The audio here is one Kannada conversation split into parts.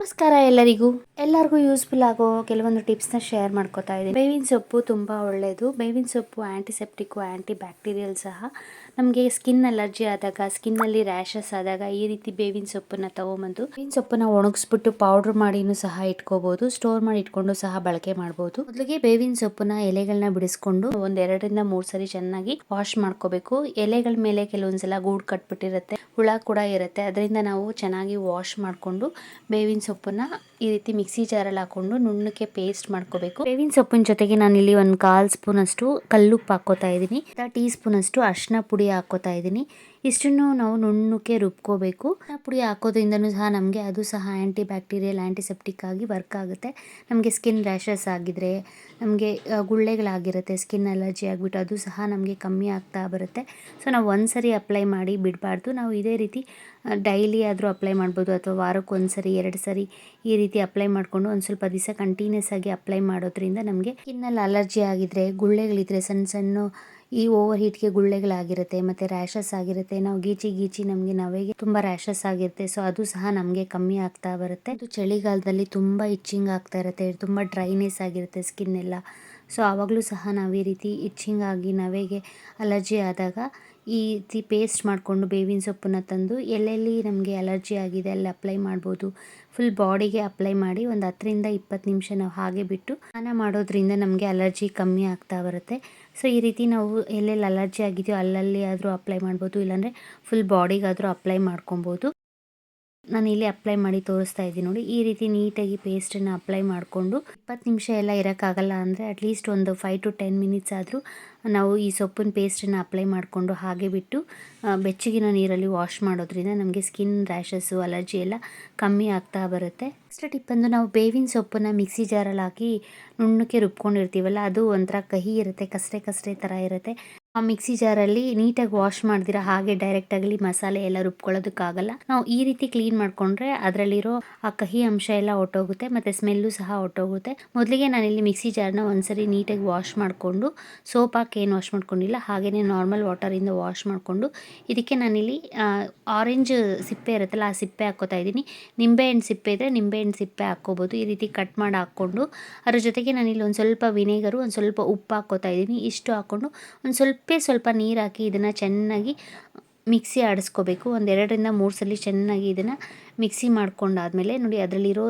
ನಮಸ್ಕಾರ ಎಲ್ಲರಿಗೂ ಯೂಸ್ಫುಲ್ ಆಗೋ ಕೆಲವೊಂದು ಟಿಪ್ಸ್ನ ಶೇರ್ ಮಾಡ್ಕೋತಾ ಇದ್ದೀನಿ. ಬೇವಿನ ಸೊಪ್ಪು ತುಂಬ ಒಳ್ಳೆಯದು. ಬೇವಿನ ಸೊಪ್ಪು ಆಂಟಿಸೆಪ್ಟಿಕ್, ಆಂಟಿ ಬ್ಯಾಕ್ಟೀರಿಯಲ್ ಸಹ. ನಮಗೆ ಸ್ಕಿನ್ ಅಲರ್ಜಿ ಆದಾಗ, ಸ್ಕಿನ್ನಲ್ಲಿ ರ್ಯಾಷಸ್ ಆದಾಗ ಈ ರೀತಿ ಬೇವಿನ ಸೊಪ್ಪನ್ನ ತಗೊಂಬಂದು ಬೇವಿನ ಸೊಪ್ಪನ್ನ ಒಣಗಿಸ್ಬಿಟ್ಟು ಪೌಡರ್ ಮಾಡಿನೂ ಸಹ ಇಟ್ಕೋಬಹುದು. ಸ್ಟೋರ್ ಮಾಡಿ ಇಟ್ಕೊಂಡು ಸಹ ಬಳಕೆ ಮಾಡಬಹುದು. ಮೊದಲಿಗೆ ಬೇವಿನ ಸೊಪ್ಪನ್ನ ಎಲೆಗಳನ್ನ ಬಿಡಿಸ್ಕೊಂಡು ಒಂದ್ 2 ರಿಂದ 3 ಸರಿ ಚೆನ್ನಾಗಿ ವಾಶ್ ಮಾಡ್ಕೋಬೇಕು. ಎಲೆಗಳ ಮೇಲೆ ಕೆಲವೊಂದ್ಸಲ ಗೂಡು ಕಟ್ಬಿಟ್ಟಿರುತ್ತೆ, ಹುಳ ಕೂಡ ಇರುತ್ತೆ. ಅದರಿಂದ ನಾವು ಚೆನ್ನಾಗಿ ವಾಶ್ ಮಾಡ್ಕೊಂಡು ಬೇವಿನ ಸೊಪ್ಪನ್ನ ಈ ರೀತಿ ಮಿಕ್ಸಿ ಜಾರಲ್ಲಿ ಹಾಕೊಂಡು ನುಣ್ಣಕ್ಕೆ ಪೇಸ್ಟ್ ಮಾಡ್ಕೋಬೇಕು. ಬೇವಿನ ಸೊಪ್ಪಿನ ಜೊತೆಗೆ ನಾನಿಲ್ಲಿ 1/4 ಸ್ಪೂನ್ ಅಷ್ಟು ಕಲ್ಲುಪ್ಪು ಹಾಕೋತಾ ಇದ್ದೀನಿ. 1 ಟೀ ಸ್ಪೂನ್ ಅಷ್ಟು ಅರಿಶಿನ ಪುಡಿ ಹಾಕೋತಾ ಇದ್ದೀನಿ. ಇಷ್ಟನ್ನು ನಾವು ನುಣ್ಣಕ್ಕೆ ರುಬ್ಕೋಬೇಕು. ಪುಡಿ ಹಾಕೋದ್ರಿಂದನೂ ಸಹ ನಮಗೆ ಅದು ಸಹ ಆಂಟಿ ಬ್ಯಾಕ್ಟೀರಿಯಲ್, ಆಂಟಿಸೆಪ್ಟಿಕ್ ಆಗಿ ವರ್ಕ್ ಆಗುತ್ತೆ. ನಮಗೆ ಸ್ಕಿನ್ ರ್ಯಾಷಸ್ ಆಗಿದ್ರೆ, ನಮಗೆ ಗುಳ್ಳೆಗಳಾಗಿರುತ್ತೆ, ಸ್ಕಿನ್ ಅಲರ್ಜಿ ಆಗಿಬಿಟ್ಟು ಅದು ಸಹ ನಮಗೆ ಕಮ್ಮಿ ಆಗ್ತಾ ಬರುತ್ತೆ. ಸೊ ನಾವು ಒಂದ್ಸರಿ ಅಪ್ಲೈ ಮಾಡಿ ಬಿಡಬಾರ್ದು. ನಾವು ಇದೇ ರೀತಿ ಡೈಲಿ ಆದರೂ ಅಪ್ಲೈ ಮಾಡ್ಬೋದು, ಅಥವಾ ವಾರಕ್ಕೆ 1 ಸರಿ 2 ಸರಿ ಈ ರೀತಿ ಅಪ್ಲೈ ಮಾಡಿಕೊಂಡು ಒಂದು ಸ್ವಲ್ಪ ದಿವಸ ಕಂಟಿನ್ಯೂಸ್ ಆಗಿ ಅಪ್ಲೈ ಮಾಡೋದ್ರಿಂದ ನಮಗೆ ಸ್ಕಿನ್ನಲ್ಲಿ ಅಲರ್ಜಿ ಆಗಿದ್ರೆ, ಗುಳ್ಳೆಗಳಿದ್ರೆ, ಸಣ್ಣ ಸಣ್ಣ ಈ ಓವರ್ ಹೀಟ್ಗೆ ಗುಳ್ಳೆಗಳಾಗಿರುತ್ತೆ, ಮತ್ತು ರ್ಯಾಷಸ್ ಆಗಿರುತ್ತೆ. ನಾವು ಗೀಚಿ ನಮಗೆ ನಾವೇಗೆ ತುಂಬ ರ್ಯಾಷಸ್ ಆಗಿರುತ್ತೆ. ಸೊ ಅದು ಸಹ ನಮಗೆ ಕಮ್ಮಿ ಆಗ್ತಾ ಬರುತ್ತೆ. ಇದು ಚಳಿಗಾಲದಲ್ಲಿ ತುಂಬ ಇಚ್ಚಿಂಗ್ ಆಗ್ತಾ ಇರುತ್ತೆ, ತುಂಬ ಡ್ರೈನೆಸ್ ಆಗಿರುತ್ತೆ ಸ್ಕಿನ್ ಎಲ್ಲ. ಸೊ ಆವಾಗಲೂ ಸಹ ನಾವು ಈ ರೀತಿ ಇಚ್ಚಿಂಗ್ ಆಗಿ ನವೆಗೆ ಅಲರ್ಜಿ ಆದಾಗ ಈ ರೀತಿ ಪೇಸ್ಟ್ ಮಾಡಿಕೊಂಡು ಬೇವಿನ ಸೊಪ್ಪನ್ನ ತಂದು ಎಲ್ಲೆಲ್ಲಿ ನಮಗೆ ಅಲರ್ಜಿ ಆಗಿದೆ ಅಲ್ಲಿ ಅಪ್ಲೈ ಮಾಡ್ಬೋದು. ಫುಲ್ ಬಾಡಿಗೆ ಅಪ್ಲೈ ಮಾಡಿ ಒಂದು 10 ರಿಂದ 20 ನಿಮಿಷ ನಾವು ಹಾಗೆ ಬಿಟ್ಟು ಸ್ನಾನ ಮಾಡೋದ್ರಿಂದ ನಮಗೆ ಅಲರ್ಜಿ ಕಮ್ಮಿ ಆಗ್ತಾ ಬರುತ್ತೆ. ಸೊ ಈ ರೀತಿ ನಾವು ಎಲ್ಲೆಲ್ಲಿ ಅಲರ್ಜಿ ಆಗಿದೆಯೋ ಅಲ್ಲಲ್ಲಿ ಆದರೂ ಅಪ್ಲೈ ಮಾಡ್ಬೋದು, ಇಲ್ಲಾಂದರೆ ಫುಲ್ ಬಾಡಿಗಾದರೂ ಅಪ್ಲೈ ಮಾಡ್ಕೊಬೋದು. ನಾನು ಇಲ್ಲಿ ಅಪ್ಲೈ ಮಾಡಿ ತೋರಿಸ್ತಾ ಇದ್ದೀನಿ ನೋಡಿ. ಈ ರೀತಿ ನೀಟಾಗಿ ಪೇಸ್ಟನ್ನು ಅಪ್ಲೈ ಮಾಡಿಕೊಂಡು 20 ನಿಮಿಷ ಎಲ್ಲ ಇರೋಕ್ಕಾಗಲ್ಲ ಅಂದರೆ ಅಟ್ಲೀಸ್ಟ್ ಒಂದು 5 to 10 ಮಿನಿಟ್ಸ್ ಆದರೂ ನಾವು ಈ ಸೊಪ್ಪಿನ ಪೇಸ್ಟನ್ನು ಅಪ್ಲೈ ಮಾಡಿಕೊಂಡು ಹಾಗೆ ಬಿಟ್ಟು ಬೆಚ್ಚಗಿನ ನೀರಲ್ಲಿ ವಾಶ್ ಮಾಡೋದ್ರಿಂದ ನಮಗೆ ಸ್ಕಿನ್ ರ್ಯಾಷಸ್ಸು, ಅಲರ್ಜಿ ಎಲ್ಲ ಕಮ್ಮಿ ಆಗ್ತಾ ಬರುತ್ತೆ. ನೆಕ್ಸ್ಟ್ ಟಿಪ್ ಅಂದರೆ ನಾವು ಬೇವಿನ ಸೊಪ್ಪನ್ನು ಮಿಕ್ಸಿ ಜಾರಲ್ಲಿ ಹಾಕಿ ನುಣ್ಣಕ್ಕೆ ರುಬ್ಕೊಂಡಿರ್ತೀವಲ್ಲ, ಅದು ಒಂಥರ ಕಹಿ ಇರುತ್ತೆ, ಕಸ್ರೆ ಥರ ಇರುತ್ತೆ. ಆ ಮಿಕ್ಸಿ ಜಾರಲ್ಲಿ ನೀಟಾಗಿ ವಾಶ್ ಮಾಡ್ದಿರ ಹಾಗೆ ಡೈರೆಕ್ಟಾಗಿ ಮಸಾಲೆ ಎಲ್ಲ ರುಬ್ಕೊಳ್ಳೋದಕ್ಕಾಗಲ್ಲ. ನಾವು ಈ ರೀತಿ ಕ್ಲೀನ್ ಮಾಡಿಕೊಂಡ್ರೆ ಅದರಲ್ಲಿರೋ ಆ ಕಹಿ ಅಂಶ ಎಲ್ಲ ಹೊಟ್ಟೋಗುತ್ತೆ, ಮತ್ತು ಸ್ಮೆಲ್ಲು ಸಹ ಹೊಟ್ಟೋಗುತ್ತೆ. ಮೊದಲಿಗೆ ನಾನಿಲ್ಲಿ ಮಿಕ್ಸಿ ಜಾರ್ನ ಒಂದ್ಸರಿ ನೀಟಾಗಿ ವಾಶ್ ಮಾಡಿಕೊಂಡು, ಸೋಪ್ ಹಾಕಿ ಏನು ವಾಶ್ ಮಾಡ್ಕೊಂಡಿಲ್ಲ, ಹಾಗೆಯೇ ನಾರ್ಮಲ್ ವಾಟರಿಂದ ವಾಶ್ ಮಾಡಿಕೊಂಡು ಇದಕ್ಕೆ ನಾನಿಲ್ಲಿ ಆರೆಂಜ್ ಸಿಪ್ಪೆ ಇರುತ್ತಲ್ಲ, ಆ ಸಿಪ್ಪೆ ಹಾಕ್ಕೋತಾ ಇದ್ದೀನಿ. ನಿಂಬೆಹಣ್ಣು ಸಿಪ್ಪೆ ಇದ್ದರೆ ನಿಂಬೆಹಣ್ಣು ಸಿಪ್ಪೆ ಹಾಕ್ಕೋಬೋದು. ಈ ರೀತಿ ಕಟ್ ಮಾಡಿ ಹಾಕ್ಕೊಂಡು ಅದ್ರ ಜೊತೆಗೆ ನಾನಿಲ್ಲಿ ಒಂದು ಸ್ವಲ್ಪ ವಿನೆಗರು, ಒಂದು ಸ್ವಲ್ಪ ಉಪ್ಪು ಹಾಕ್ಕೋತಾ ಇದ್ದೀನಿ. ಇಷ್ಟು ಹಾಕ್ಕೊಂಡು ಒಂದು ಸ್ವಲ್ಪ ನೀರು ಹಾಕಿ ಇದನ್ನು ಚೆನ್ನಾಗಿ ಮಿಕ್ಸಿ ಆಡಿಸ್ಕೋಬೇಕು. ಒಂದು 2 ರಿಂದ 3 ಸಲ ಚೆನ್ನಾಗಿ ಇದನ್ನು ಮಿಕ್ಸಿ ಮಾಡ್ಕೊಂಡಾದಮೇಲೆ ನೋಡಿ ಅದರಲ್ಲಿರೋ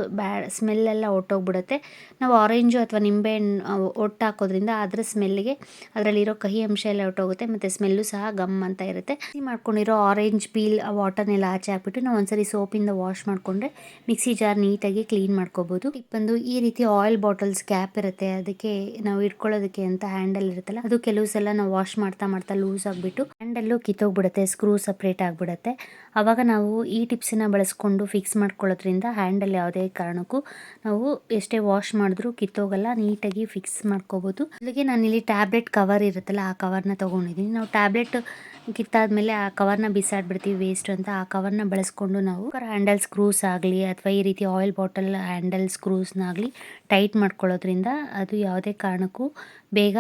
ಸ್ಮೆಲ್ಲೆಲ್ಲ ಹೊಟ್ಟೋಗ್ಬಿಡುತ್ತೆ. ನಾವು ಆರೆಂಜು ಅಥವಾ ನಿಂಬೆಹಣ್ಣು ಒಟ್ಟು ಹಾಕೋದ್ರಿಂದ ಅದರ ಸ್ಮೆಲ್ಗೆ ಅದರಲ್ಲಿರೋ ಕಹಿ ಅಂಶ ಎಲ್ಲ ಹೊಟ್ಟೋಗುತ್ತೆ, ಮತ್ತು ಸ್ಮೆಲ್ಲು ಸಹ ಗಮ್ ಅಂತ ಇರುತ್ತೆ. ಮಿಕ್ಸಿ ಮಾಡ್ಕೊಂಡಿರೋ ಆರೆಂಜ್ ಪೀಲ್ ಆ ವಾಟರ್ನೆಲ್ಲ ಆಚೆ ಹಾಕ್ಬಿಟ್ಟು ನಾವು ಒಂದ್ಸರಿ ಸೋಪಿಂದ ವಾಶ್ ಮಾಡಿಕೊಂಡ್ರೆ ಮಿಕ್ಸಿ ಜಾರ್ ನೀಟಾಗಿ ಕ್ಲೀನ್ ಮಾಡ್ಕೋಬೋದು. ಬಂದು ಈ ರೀತಿ ಆಯಿಲ್ ಬಾಟಲ್ಸ್ ಕ್ಯಾಪ್ ಇರುತ್ತೆ, ಅದಕ್ಕೆ ನಾವು ಇಟ್ಕೊಳ್ಳೋದಕ್ಕೆ ಅಂತ ಹ್ಯಾಂಡಲ್ ಇರುತ್ತಲ್ಲ, ಅದು ಕೆಲವು ಸಲ ನಾವು ವಾಶ್ ಮಾಡ್ತಾ ಲೂಸ್ ಆಗಿಬಿಟ್ಟು ಹ್ಯಾಂಡಲ್ಲು ಕಿತ್ತೋಗ್ಬಿಡುತ್ತೆ, ಸ್ಕ್ರೂ ಸಪ್ರೇಟ್ ಆಗಿಬಿಡುತ್ತೆ. ಆವಾಗ ನಾವು ಈ ಟಿಪ್ಸನ್ನ ಬಳಸ್ಕೊಂಡು ಫಿಕ್ಸ್ ಮಾಡ್ಕೊಳ್ಳೋದ್ರಿಂದ ಹ್ಯಾಂಡಲ್ ಯಾವುದೇ ಕಾರಣಕ್ಕೂ ನಾವು ಎಷ್ಟೇ ವಾಶ್ ಮಾಡಿದ್ರೂ ಕಿತ್ತೋಗಲ್ಲ, ನೀಟಾಗಿ ಫಿಕ್ಸ್ ಮಾಡ್ಕೋಬೋದು. ಅಲ್ಲಿಗೆ ನಾನಿಲ್ಲಿ ಟ್ಯಾಬ್ಲೆಟ್ ಕವರ್ ಇರುತ್ತಲ್ಲ, ಆ ಕವರ್ನ ತೊಗೊಂಡಿದ್ದೀನಿ. ನಾವು ಟ್ಯಾಬ್ಲೆಟ್ ಕಿತ್ತಾದ್ಮೇಲೆ ಆ ಕವರ್ನ ಬಿಸಾಡ್ಬಿಡ್ತೀವಿ ವೇಸ್ಟ್ ಅಂತ. ಆ ಕವರ್ನ ಬಳಸ್ಕೊಂಡು ನಾವು ಹ್ಯಾಂಡಲ್ ಸ್ಕ್ರೂಸ್ ಆಗಲಿ ಅಥವಾ ಈ ರೀತಿ ಆಯಿಲ್ ಬಾಟಲ್ ಹ್ಯಾಂಡಲ್ ಸ್ಕ್ರೂಸ್ನಾಗಲಿ ಟೈಟ್ ಮಾಡ್ಕೊಳ್ಳೋದ್ರಿಂದ ಅದು ಯಾವುದೇ ಕಾರಣಕ್ಕೂ ಬೇಗ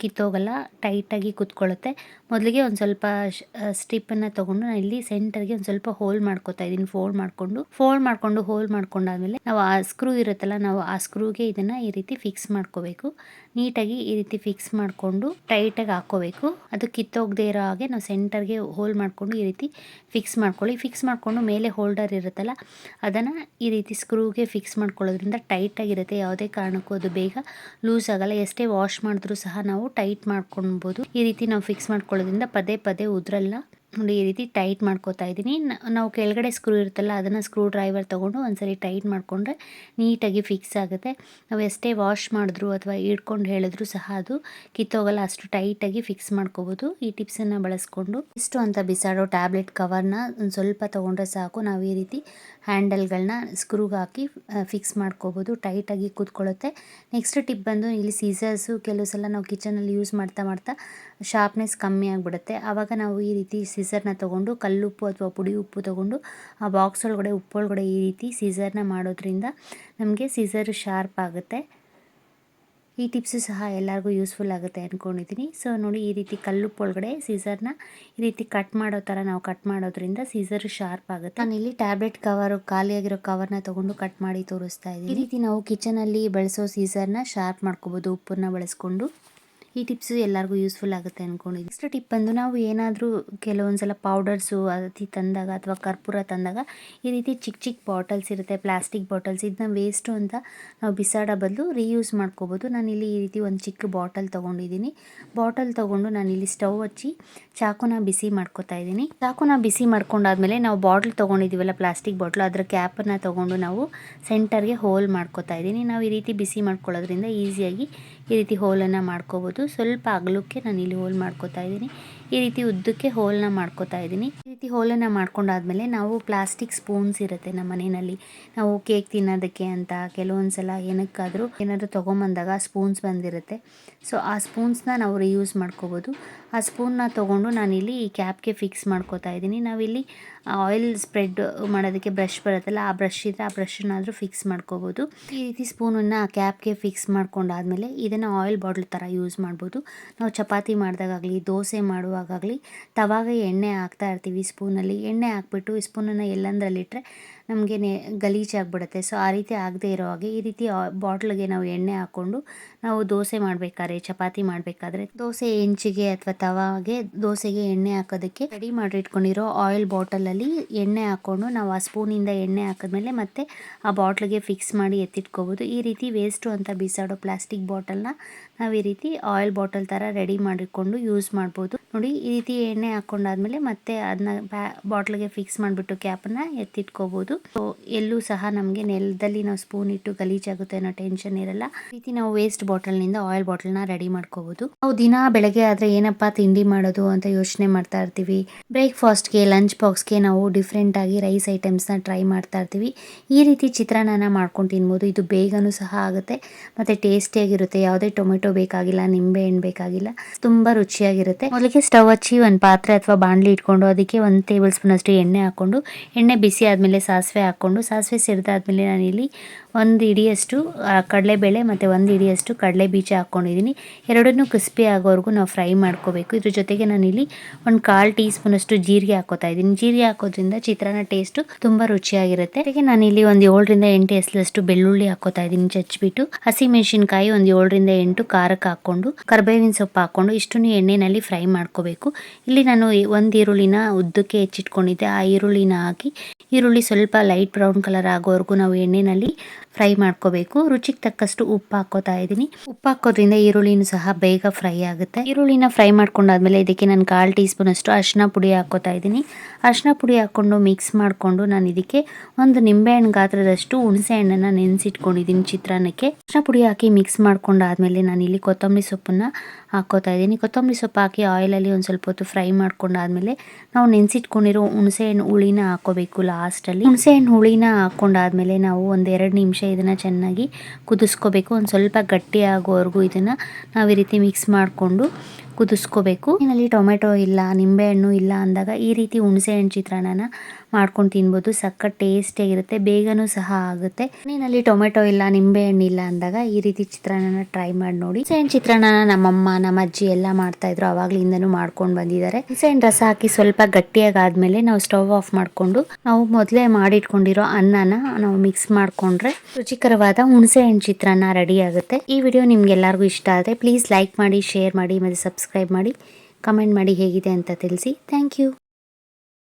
ಕಿತ್ತೋಗಲ್ಲ, ಟೈಟಾಗಿ ಕುತ್ಕೊಳ್ಳುತ್ತೆ. ಮೊದಲಿಗೆ ಒಂದು ಸ್ವಲ್ಪ ಸ್ಟಿಪ್ಪನ್ನು ತೊಗೊಂಡು ನಾನು ಇಲ್ಲಿ ಸೆಂಟರ್ಗೆ ಒಂದು ಸ್ವಲ್ಪ ಹೋಲ್ ಮಾಡ್ಕೋತಾ ಇದ್ದೀನಿ. ಫೋಲ್ಡ್ ಮಾಡಿಕೊಂಡು ಹೋಲ್ ಮಾಡ್ಕೊಂಡಾದ್ಮೇಲೆ ನಾವು ಆ ಸ್ಕ್ರೂ ಇರುತ್ತಲ್ಲ, ನಾವು ಆ ಸ್ಕ್ರೂಗೆ ಇದನ್ನು ಈ ರೀತಿ ಫಿಕ್ಸ್ ಮಾಡ್ಕೋಬೇಕು. ನೀಟಾಗಿ ಈ ರೀತಿ ಫಿಕ್ಸ್ ಮಾಡಿಕೊಂಡು ಟೈಟಾಗಿ ಹಾಕ್ಕೋಬೇಕು. ಅದು ಕಿತ್ತೋಗದೆ ಇರೋ ಹಾಗೆ ನಾವು ಸೆಂಟರ್ಗೆ ಹೋಲ್ ಮಾಡಿಕೊಂಡು ಈ ರೀತಿ ಫಿಕ್ಸ್ ಮಾಡ್ಕೊಳ್ಳಿ. ಫಿಕ್ಸ್ ಮಾಡಿಕೊಂಡು ಮೇಲೆ ಹೋಲ್ಡರ್ ಇರುತ್ತಲ್ಲ, ಅದನ್ನು ಈ ರೀತಿ ಸ್ಕ್ರೂಗೆ ಫಿಕ್ಸ್ ಮಾಡ್ಕೊಳ್ಳೋದ್ರಿಂದ ಟೈಟಾಗಿರುತ್ತೆ. ಯಾವುದೇ ಕಾರಣಕ್ಕೂ ಅದು ಬೇಗ ಲೂಸ್ ಆಗಲ್ಲ. ಎಷ್ಟೇ ವಾಶ್ ಮಾಡಿದ್ರೂ ಸಹ ನಾವು ಟೈಟ್ ಮಾಡ್ಕೊಳ್ಬೋದು. ಈ ರೀತಿ ನಾವು ಫಿಕ್ಸ್ ಮಾಡ್ಕೊಳ್ಳೋದ್ರಿಂದ ಪದೇ ಉದ್ರಲ್ಲ. ನೋಡಿ ಈ ರೀತಿ ಟೈಟ್ ಮಾಡ್ಕೋತಾ ಇದ್ದೀನಿ. ನಾವು ಕೆಳಗಡೆ ಸ್ಕ್ರೂ ಇರುತ್ತಲ್ಲ, ಅದನ್ನು ಸ್ಕ್ರೂ ಡ್ರೈವರ್ ತೊಗೊಂಡು ಒಂದ್ಸರಿ ಟೈಟ್ ಮಾಡಿಕೊಂಡ್ರೆ ನೀಟಾಗಿ ಫಿಕ್ಸ್ ಆಗುತ್ತೆ. ನಾವು ಎಷ್ಟೇ ವಾಶ್ ಮಾಡಿದ್ರು ಅಥವಾ ಹಿಡ್ಕೊಂಡು ಹೇಳಿದ್ರು ಸಹ ಅದು ಕಿತ್ತೋಗಲ್ಲ, ಅಷ್ಟು ಟೈಟಾಗಿ ಫಿಕ್ಸ್ ಮಾಡ್ಕೋಬೋದು ಈ ಟಿಪ್ಸನ್ನು ಬಳಸ್ಕೊಂಡು. ಇಷ್ಟು ಅಂತ ಬಿಸಾಡೋ ಟ್ಯಾಬ್ಲೆಟ್ ಕವರ್ನ ಒಂದು ಸ್ವಲ್ಪ ತೊಗೊಂಡ್ರೆ ಸಾಕು. ನಾವು ಈ ರೀತಿ ಹ್ಯಾಂಡಲ್ಗಳನ್ನ ಸ್ಕ್ರೂಗೆ ಹಾಕಿ ಫಿಕ್ಸ್ ಮಾಡ್ಕೋಬೋದು, ಟೈಟಾಗಿ ಕೂತ್ಕೊಳ್ಳುತ್ತೆ. ನೆಕ್ಸ್ಟ್ ಟಿಪ್ ಬಂದು ಇಲ್ಲಿ ಸೀಸರ್ಸು ಕೆಲವು ಸಲ ನಾವು ಕಿಚನಲ್ಲಿ ಯೂಸ್ ಮಾಡ್ತಾ ಶಾರ್ಪ್ನೆಸ್ ಕಮ್ಮಿ ಆಗಿಬಿಡುತ್ತೆ. ಆವಾಗ ನಾವು ಈ ರೀತಿ ಸೀಸರ್ನ ತೊಗೊಂಡು ಕಲ್ಲುಪ್ಪು ಅಥವಾ ಪುಡಿ ಉಪ್ಪು ತೊಗೊಂಡು ಆ ಬಾಕ್ಸ್ ಒಳಗಡೆ ಉಪ್ಪೊಳಗಡೆ ಈ ರೀತಿ ಸೀಸರ್ನ ಮಾಡೋದ್ರಿಂದ ನಮಗೆ ಸೀಸರ್ ಶಾರ್ಪ್ ಆಗುತ್ತೆ. ಈ ಟಿಪ್ಸು ಸಹ ಎಲ್ಲರಿಗೂ ಯೂಸ್ಫುಲ್ ಆಗುತ್ತೆ ಅಂದ್ಕೊಂಡಿದ್ದೀನಿ. ಸೊ ನೋಡಿ, ಈ ರೀತಿ ಕಲ್ಲುಪ್ಪು ಒಳಗಡೆ ಸೀಸರ್ನ ಈ ರೀತಿ ಕಟ್ ಮಾಡೋ ಥರ ನಾವು ಕಟ್ ಮಾಡೋದ್ರಿಂದ ಸೀಸರ್ ಶಾರ್ಪ್ ಆಗುತ್ತೆ. ನಾನಿಲ್ಲಿ ಟ್ಯಾಬ್ಲೆಟ್ ಕವರು ಖಾಲಿಯಾಗಿರೋ ಕವರ್ನ ತೊಗೊಂಡು ಕಟ್ ಮಾಡಿ ತೋರಿಸ್ತಾ ಇದ್ದೀನಿ. ಈ ರೀತಿ ನಾವು ಕಿಚನಲ್ಲಿ ಬಳಸೋ ಸೀಸರ್ನ ಶಾರ್ಪ್ ಮಾಡ್ಕೋಬೋದು ಉಪ್ಪನ್ನ ಬಳಸ್ಕೊಂಡು. ಈ ಟಿಪ್ಸು ಎಲ್ಲರಿಗೂ ಯೂಸ್ಫುಲ್ ಆಗುತ್ತೆ ಅಂದ್ಕೊಂಡಿದ್ದೀನಿ. ನೆಕ್ಸ್ಟ್ ಟಿಪ್ ಬಂದು, ನಾವು ಏನಾದರೂ ಕೆಲವೊಂದ್ಸಲ ಪೌಡರ್ಸು ಅತಿ ತಂದಾಗ ಅಥವಾ ಕರ್ಪೂರ ತಂದಾಗ ಈ ರೀತಿ ಚಿಕ್ಕ ಚಿಕ್ಕ ಬಾಟಲ್ಸ್ ಇರುತ್ತೆ, ಪ್ಲಾಸ್ಟಿಕ್ ಬಾಟಲ್ಸ್. ಇದನ್ನ ವೇಸ್ಟು ಅಂತ ನಾವು ಬಿಸಾಡೋ ಬದಲು ರೀಯೂಸ್ ಮಾಡ್ಕೋಬೋದು. ನಾನಿಲ್ಲಿ ಈ ರೀತಿ ಒಂದು ಚಿಕ್ಕ ಬಾಟಲ್ ತೊಗೊಂಡಿದ್ದೀನಿ. ಬಾಟಲ್ ತೊಗೊಂಡು ನಾನಿಲ್ಲಿ ಸ್ಟವ್ ಹಚ್ಚಿ ಚಾಕುನ ಬಿಸಿ ಮಾಡ್ಕೊತಾ ಇದ್ದೀನಿ. ಚಾಕುನ ಬಿಸಿ ಮಾಡ್ಕೊಂಡಾದ್ಮೇಲೆ ನಾವು ಬಾಟ್ಲ್ ತೊಗೊಂಡಿದ್ದೀವಲ್ಲ, ಪ್ಲಾಸ್ಟಿಕ್ ಬಾಟ್ಲು, ಅದರ ಕ್ಯಾಪನ್ನು ತೊಗೊಂಡು ನಾವು ಸೆಂಟರ್ಗೆ ಹೋಲ್ ಮಾಡ್ಕೊತಾ ಇದ್ದೀನಿ. ನಾವು ಈ ರೀತಿ ಬಿಸಿ ಮಾಡ್ಕೊಳ್ಳೋದ್ರಿಂದ ಈಸಿಯಾಗಿ ಈ ರೀತಿ ಹೋಲನ್ನು ಮಾಡ್ಕೋಬೋದು. ಸ್ವಲ್ಪ ಅಗಲಕ್ಕೆ ನಾನು ಇಲ್ಲಿ ಹೋಲ್ ಮಾಡ್ಕೋತಾ ಇದ್ದೀನಿ. ಈ ರೀತಿ ಉದ್ದಕ್ಕೆ ಹೋಲನ್ನ ಮಾಡ್ಕೋತಾ ಇದ್ದೀನಿ. ಈ ರೀತಿ ಹೋಲನ್ನು ಮಾಡ್ಕೊಂಡಾದ್ಮೇಲೆ ನಾವು ಪ್ಲಾಸ್ಟಿಕ್ ಸ್ಪೂನ್ಸ್ ಇರುತ್ತೆ ನಮ್ಮ ಮನೆಯಲ್ಲಿ, ನಾವು ಕೇಕ್ ತಿನ್ನೋದಕ್ಕೆ ಅಂತ ಕೆಲವೊಂದ್ಸಲ ಏನಕ್ಕಾದರೂ ಏನಾದರೂ ತೊಗೊಂಬಂದಾಗ ಸ್ಪೂನ್ಸ್ ಬಂದಿರುತ್ತೆ. ಸೊ ಆ ಸ್ಪೂನ್ಸ್ನ ನಾವು ರಿಯೂಸ್ ಮಾಡ್ಕೋಬೋದು. ಆ ಸ್ಪೂನ್ನ ತೊಗೊಂಡು ನಾನಿಲ್ಲಿ ಈ ಕ್ಯಾಪ್ಗೆ ಫಿಕ್ಸ್ ಮಾಡ್ಕೋತಾ ಇದ್ದೀನಿ. ನಾವಿಲ್ಲಿ ಆಯಿಲ್ ಸ್ಪ್ರೆಡ್ ಮಾಡೋದಕ್ಕೆ ಬ್ರಷ್ ಬರುತ್ತಲ್ಲ, ಆ ಬ್ರಷ್ ಇದ್ದರೆ ಆ ಬ್ರಷನ್ನಾದರೂ ಫಿಕ್ಸ್ ಮಾಡ್ಕೋಬೋದು. ಈ ರೀತಿ ಸ್ಪೂನನ್ನು ಕ್ಯಾಪ್ಗೆ ಫಿಕ್ಸ್ ಮಾಡ್ಕೊಂಡಾದ್ಮೇಲೆ ಇದನ್ನು ಆಯಿಲ್ ಬಾಟ್ಲ್ ಥರ ಯೂಸ್ ಮಾಡ್ಬೋದು. ನಾವು ಚಪಾತಿ ಮಾಡಿದಾಗಲಿ ದೋಸೆ ಮಾಡುವಾಗಲಿ ತವಾಗ ಎಣ್ಣೆ ಹಾಕ್ತಾ ಇರ್ತೀವಿ. ಸ್ಪೂನಲ್ಲಿ ಎಣ್ಣೆ ಹಾಕ್ಬಿಟ್ಟು ಈ ಸ್ಪೂನನ್ನು ಎಲ್ಲಂದ್ರಲ್ಲಿಟ್ಟರೆ ನಮಗೆ ಗಲೀಜಾಗಿಬಿಡುತ್ತೆ. ಸೊ ಆ ರೀತಿ ಆಗದೆ ಇರೋ ಹಾಗೆ ಈ ರೀತಿ ಬಾಟ್ಲಿಗೆ ನಾವು ಎಣ್ಣೆ ಹಾಕ್ಕೊಂಡು ನಾವು ದೋಸೆ ಮಾಡಬೇಕಾದ್ರೆ, ಚಪಾತಿ ಮಾಡಬೇಕಾದ್ರೆ, ದೋಸೆ ಹೆಂಚಿಗೆ ಅಥವಾ ತವಾಗೆ ದೋಸೆಗೆ ಎಣ್ಣೆ ಹಾಕೋದಕ್ಕೆ ರೆಡಿ ಮಾಡಿ ಇಟ್ಕೊಂಡಿರೋ ಆಯಿಲ್ ಬಾಟಲಲ್ಲಿ ಎಣ್ಣೆ ಹಾಕ್ಕೊಂಡು ನಾವು ಆ ಸ್ಪೂನಿಂದ ಎಣ್ಣೆ ಹಾಕಿದ್ಮೇಲೆ ಮತ್ತೆ ಆ ಬಾಟ್ಲಿಗೆ ಫಿಕ್ಸ್ ಮಾಡಿ ಎತ್ತಿಟ್ಕೋಬೋದು. ಈ ರೀತಿ ವೇಸ್ಟು ಅಂತ ಬಿಸಾಡೋ ಪ್ಲಾಸ್ಟಿಕ್ ಬಾಟಲ್ನ ನಾವು ಈ ರೀತಿ ಆಯಿಲ್ ಬಾಟಲ್ ಥರ ರೆಡಿ ಮಾಡಿಕೊಂಡು ಯೂಸ್ ಮಾಡ್ಬೋದು. ನೋಡಿ, ಈ ರೀತಿ ಎಣ್ಣೆ ಹಾಕ್ಕೊಂಡಾದ್ಮೇಲೆ ಮತ್ತೆ ಅದನ್ನ ಬಾಟ್ಲಿಗೆ ಫಿಕ್ಸ್ ಮಾಡಿಬಿಟ್ಟು ಕ್ಯಾಪನ್ನು ಎತ್ತಿಟ್ಕೋಬೋದು. ಸೊ ಎಲ್ಲೂ ಸಹ ನಮಗೆ ನೆಲದಲ್ಲಿ ನಾವು ಸ್ಪೂನ್ ಇಟ್ಟು ಗಲೀಜಾಗುತ್ತೆ ಅನ್ನೋ ಟೆನ್ಷನ್ ಇರಲ್ಲ. ಈ ರೀತಿ ನಾವು ವೇಸ್ಟ್ ಬಾಟಲ್ನಿಂದ ಆಯಿಲ್ ಬಾಟಲ್ನ ರೆಡಿ ಮಾಡ್ಕೋಬೋದು. ನಾವು ದಿನ ಬೆಳಗ್ಗೆ ಆದರೆ ಏನಪ್ಪ ತಿಂಡಿ ಮಾಡೋದು ಅಂತ ಯೋಚನೆ ಮಾಡ್ತಾ ಇರ್ತೀವಿ. ಬ್ರೇಕ್ಫಾಸ್ಟ್ಗೆ, ಲಂಚ್ ಬಾಕ್ಸ್ಗೆ ನಾವು ಡಿಫ್ರೆಂಟಾಗಿ ರೈಸ್ ಐಟಮ್ಸ್ನ ಟ್ರೈ ಮಾಡ್ತಾ ಇರ್ತೀವಿ. ಈ ರೀತಿ ಚಿತ್ರಾನ್ನ ಮಾಡ್ಕೊಂಡು ತಿನ್ಬೋದು. ಇದು ಬೇಗನೂ ಸಹ ಆಗುತ್ತೆ ಮತ್ತು ಟೇಸ್ಟಿಯಾಗಿರುತ್ತೆ. ಯಾವುದೇ ಟೊಮೆಟೊ ಬೇಕಾಗಿಲ್ಲ, ನಿಂಬೆ ಹಣ್ಣು ಬೇಕಾಗಿಲ್ಲ, ತುಂಬ ರುಚಿಯಾಗಿರುತ್ತೆ. ಮೊದಲಿಗೆ ಸ್ಟವ್ ಹಚ್ಚಿ ಒಂದು ಪಾತ್ರೆ ಅಥವಾ ಬಾಣಲಿ ಇಟ್ಕೊಂಡು ಅದಕ್ಕೆ 1 ಟೇಬಲ್ ಸ್ಪೂನ್ ಅಷ್ಟು ಎಣ್ಣೆ ಹಾಕ್ಕೊಂಡು, ಎಣ್ಣೆ ಬಿಸಿ ಆದಮೇಲೆ ಸಾಸಿವೆ ಹಾಕ್ಕೊಂಡು, ಸಾಸಿವೆ ಸಿಡಿದಾದ್ಮೇಲೆ ನಾನಿಲ್ಲಿ 1 ಹಿಡಿಯಷ್ಟು ಕಡಲೆಬೇಳೆ ಮತ್ತು 1 ಹಿಡಿಯಷ್ಟು ಕಡಲೆ ಬೀಜ ಹಾಕ್ಕೊಂಡಿದ್ದೀನಿ. ಎರಡನ್ನೂ ಕ್ರಿಸ್ಪಿ ಆಗೋವರೆಗೂ ನಾವು ಫ್ರೈ ಮಾಡ್ಕೋಬೇಕು. ಇದ್ರ ಜೊತೆಗೆ ನಾನಿಲ್ಲಿ 1/4 ಟೀ ಸ್ಪೂನ್ ಅಷ್ಟು ಜೀರಿಗೆ ಹಾಕೋತಾ ಇದ್ದೀನಿ. ಜೀರಿಗೆ ಹಾಕೋದ್ರಿಂದ ಚಿತ್ರಾನ್ನ ಟೇಸ್ಟು ತುಂಬ ರುಚಿಯಾಗಿರುತ್ತೆ. ಜೊತೆಗೆ ನಾನಿಲ್ಲಿ 7 ರಿಂದ 8 ಎಸಳಷ್ಟು ಬೆಳ್ಳುಳ್ಳಿ ಹಾಕೋತಾ ಇದ್ದೀನಿ ಚಚ್ಚಿಬಿಟ್ಟು. ಹಸಿಮೆಣಸಿನ್ಕಾಯಿ 7 ರಿಂದ 8 ಖಾರಕ್ಕೆ ಹಾಕ್ಕೊಂಡು, ಕರ್ಬೇವಿನ ಸೊಪ್ಪು ಹಾಕ್ಕೊಂಡು ಇಷ್ಟನ್ನು ಎಣ್ಣೆಯಲ್ಲಿ ಫ್ರೈ ಮಾಡ್ಕೋಬೇಕು. ಇಲ್ಲಿ ನಾನು 1 ಈರುಳ್ಳಿನ ಉದ್ದಕ್ಕೆ ಹೆಚ್ಚಿಟ್ಕೊಂಡಿದ್ದೆ. ಆ ಈರುಳ್ಳಿನ ಹಾಕಿ ಈರುಳ್ಳಿ ಸ್ವಲ್ಪ ಲೈಟ್ ಬ್ರೌನ್ ಕಲರ್ ಆಗೋವರೆಗೂ ನಾವು ಎಣ್ಣೆಯಲ್ಲಿ ಫ್ರೈ ಮಾಡ್ಕೋಬೇಕು. ರುಚಿಗೆ ತಕ್ಕಷ್ಟು ಉಪ್ಪು ಹಾಕೋತಾ ಇದ್ದೀನಿ. ಉಪ್ಪು ಹಾಕೋದ್ರಿಂದ ಈರುಳ್ಳಿನೂ ಸಹ ಬೇಗ ಫ್ರೈ ಆಗುತ್ತೆ. ಈರುಳ್ಳಿನ ಫ್ರೈ ಮಾಡ್ಕೊಂಡಾದ್ಮೇಲೆ ಇದಕ್ಕೆ ನಾನು 1/4 ಟೀ ಸ್ಪೂನ್ ಅಷ್ಟು ಅರಿಶಿನ ಪುಡಿ ಹಾಕೋತಾ ಇದ್ದೀನಿ. ಅರಿಶಿನ ಪುಡಿ ಹಾಕ್ಕೊಂಡು ಮಿಕ್ಸ್ ಮಾಡಿಕೊಂಡು ನಾನು ಇದಕ್ಕೆ 1 ನಿಂಬೆಹಣ್ಣು ಗಾತ್ರದಷ್ಟು ಹುಣಸೆ ಹಣ್ಣನ್ನು ನೆನೆಸಿಟ್ಕೊಂಡಿದ್ದೀನಿ ಚಿತ್ರಾನ್ನಕ್ಕೆ. ಅರಿಶಿನ ಪುಡಿ ಹಾಕಿ ಮಿಕ್ಸ್ ಮಾಡ್ಕೊಂಡಾದ್ಮೇಲೆ ನಾನು ಇಲ್ಲಿ ಕೊತ್ತಂಬರಿ ಸೊಪ್ಪನ್ನು ಹಾಕೋತಾ ಇದ್ದೀನಿ. ಕೊತ್ತಂಬರಿ ಸೊಪ್ಪು ಹಾಕಿ ಆಯಿಲಲ್ಲಿ ಒಂದು ಸ್ವಲ್ಪ ಹೊತ್ತು ಫ್ರೈ ಮಾಡ್ಕೊಂಡಾದ್ಮೇಲೆ ನಾವು ನೆನೆಸಿಟ್ಕೊಂಡಿರೋ ಹುಣಸೆ ಹಣ್ಣು ಹುಳಿನ ಹಾಕೋಬೇಕು ಲಾಸ್ಟಲ್ಲಿ. ಹುಣಸೆ ಹಣ್ಣು ಹುಳಿನ ಹಾಕ್ಕೊಂಡಾದ್ಮೇಲೆ ನಾವು 1-2 ನಿಮಿಷ ಇದನ್ನು ಚೆನ್ನಾಗಿ ಕುದಿಸ್ಕೋಬೇಕು. ಒಂದು ಸ್ವಲ್ಪ ಗಟ್ಟಿ ಆಗೋವರೆಗೂ ಇದನ್ನು ನಾವು ಈ ರೀತಿ ಮಿಕ್ಸ್ ಮಾಡಿಕೊಂಡು ಕುದಿಸ್ಕೋಬೇಕು. ಇದರಲ್ಲಿ ಟೊಮೆಟೊ ಇಲ್ಲ, ನಿಂಬೆಹಣ್ಣು ಇಲ್ಲ ಅಂದಾಗ ಈ ರೀತಿ ಹುಣಸೆ ಹಣ್ಣು ಚಿತ್ರಾನ್ನ ಮಾಡ್ಕೊಂಡು ತಿನ್ಬೋದು. ಸಖತ್ ಟೇಸ್ಟಿಯಾಗಿರುತ್ತೆ, ಬೇಗನೂ ಸಹ ಆಗುತ್ತೆ. ಮನೆಯಲ್ಲಿ ಟೊಮೆಟೊ ಇಲ್ಲ, ನಿಂಬೆಹಣ್ಣು ಇಲ್ಲ ಅಂದಾಗ ಈ ರೀತಿ ಚಿತ್ರಾನ್ನ ಟ್ರೈ ಮಾಡಿ ನೋಡಿ. ಹುಣಸೆ ಹಣ್ಣು ಚಿತ್ರಾನ್ನ ನಮ್ಮಮ್ಮ, ನಮ್ಮ ಅಜ್ಜಿ ಎಲ್ಲ ಮಾಡ್ತಾಯಿದ್ರು, ಆವಾಗಲಿಂದನೂ ಮಾಡ್ಕೊಂಡು ಬಂದಿದ್ದಾರೆ. ಹುಣಸೆ ಹಣ್ಣು ರಸ ಹಾಕಿ ಸ್ವಲ್ಪ ಗಟ್ಟಿಯಾಗಾದ್ಮೇಲೆ ನಾವು ಸ್ಟವ್ ಆಫ್ ಮಾಡಿಕೊಂಡು ನಾವು ಮೊದಲೇ ಮಾಡಿಟ್ಕೊಂಡಿರೋ ಅನ್ನನ ನಾವು ಮಿಕ್ಸ್ ಮಾಡಿಕೊಂಡ್ರೆ ರುಚಿಕರವಾದ ಹುಣಸೆ ಹಣ್ಣು ಚಿತ್ರಾನ್ನ ರೆಡಿ ಆಗುತ್ತೆ. ಈ ವಿಡಿಯೋ ನಿಮ್ಗೆಲ್ಲರಿಗೂ ಇಷ್ಟ ಆದರೆ ಪ್ಲೀಸ್ ಲೈಕ್ ಮಾಡಿ, ಶೇರ್ ಮಾಡಿ ಮತ್ತು ಸಬ್ಸ್ಕ್ರೈಬ್ ಮಾಡಿ, ಕಮೆಂಟ್ ಮಾಡಿ ಹೇಗಿದೆ ಅಂತ ತಿಳಿಸಿ. Thank you.